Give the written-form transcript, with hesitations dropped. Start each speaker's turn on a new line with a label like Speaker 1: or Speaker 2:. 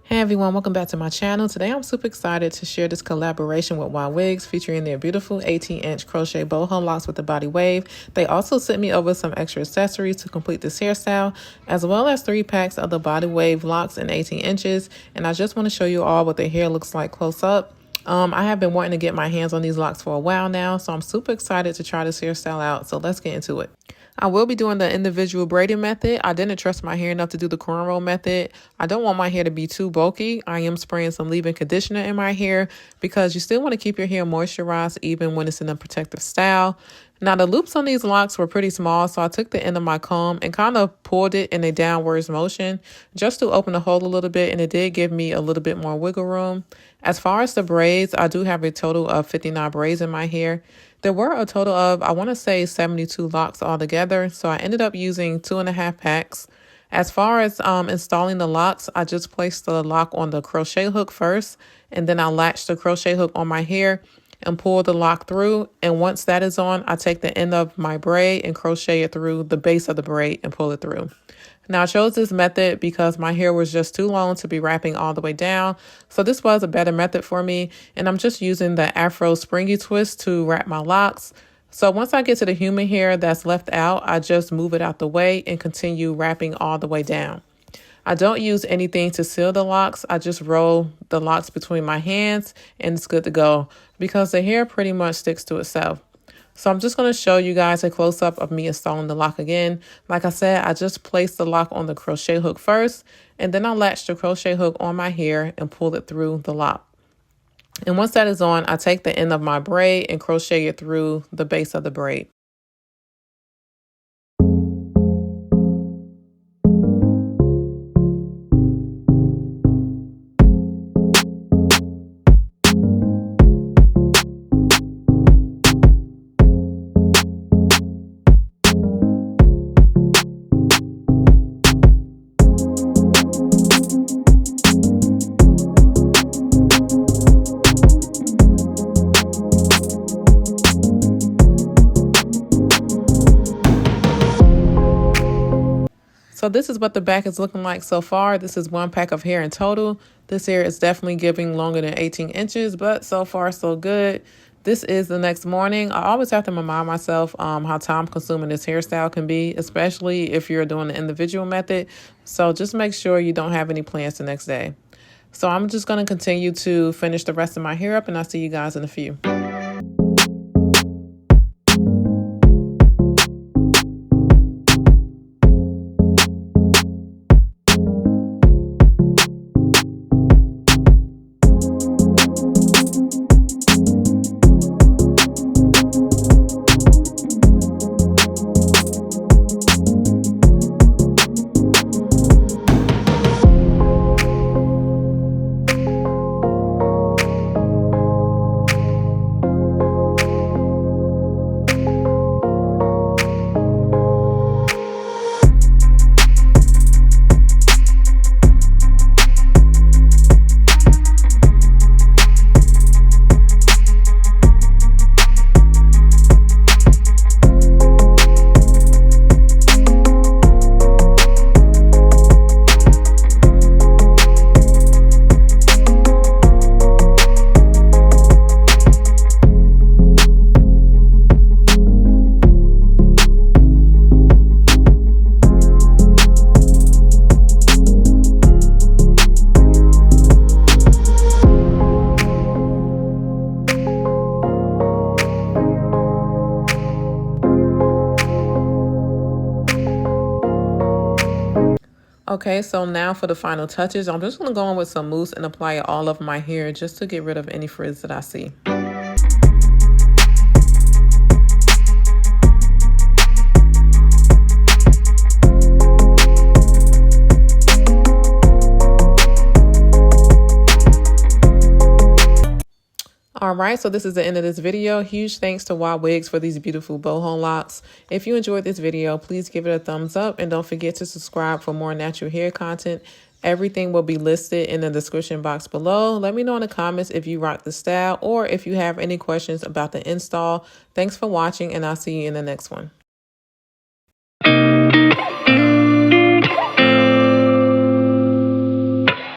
Speaker 1: Hey everyone, welcome back to my channel. Today I'm super excited to share this collaboration with Ywigs featuring their beautiful 18-inch crochet boho locks with the body wave. They also sent me over some extra accessories to complete this hairstyle, as well as 3 packs of the body wave locks in 18 inches. And I just want to show you all what their hair looks like close up. I have been wanting to get my hands on these locks for a while now, so I'm super excited to try this hairstyle out. So let's get into it. I will be doing the individual braiding method. I didn't trust my hair enough to do the cornrow method. I don't want my hair to be too bulky. I am spraying some leave-in conditioner in my hair because you still want to keep your hair moisturized even when it's in a protective style. Now, the loops on these locks were pretty small, so I took the end of my comb and kind of pulled it in a downwards motion just to open the hole a little bit, and it did give me a little bit more wiggle room. As far as the braids, I do have a total of 59 braids in my hair. There were a total of, I want to say, 72 locks altogether, so I ended up using 2.5 packs. As far as installing the locks, I just placed the lock on the crochet hook first, and then I latched the crochet hook on my hair and pull the lock through. And once that is on, I take the end of my braid and crochet it through the base of the braid and pull it through. Now, I chose this method because my hair was just too long to be wrapping all the way down. So this was a better method for me. And I'm just using the Afro Springy Twist to wrap my locks. So once I get to the human hair that's left out, I just move it out the way and continue wrapping all the way down. I don't use anything to seal the locks. I just roll the locks between my hands and it's good to go because the hair pretty much sticks to itself. So I'm just going to show you guys a close-up of me installing the lock again. Like I said, I just placed the lock on the crochet hook first, and then I latch the crochet hook on my hair and pull it through the lock. And once that is on, I take the end of my braid and crochet it through the base of the braid. So this is what the back is looking like so far. This is 1 pack of hair in total. This hair is definitely giving longer than 18 inches, but so far so good. This is the next morning. I always have to remind myself how time consuming this hairstyle can be, especially if you're doing the individual method. So just make sure you don't have any plans the next day. So I'm just going to continue to finish the rest of my hair up, and I'll see you guys in a few. Okay, so now for the final touches, I'm just going to go in with some mousse and apply it all over my hair just to get rid of any frizz that I see. All right, so this is the end of this video. Huge thanks to Ywigs for these beautiful boho locks. If you enjoyed this video, please give it a thumbs up and don't forget to subscribe for more natural hair content. Everything will be listed in the description box below. Let me know in the comments if you rock the style or if you have any questions about the install. Thanks for watching, and I'll see you in the next one.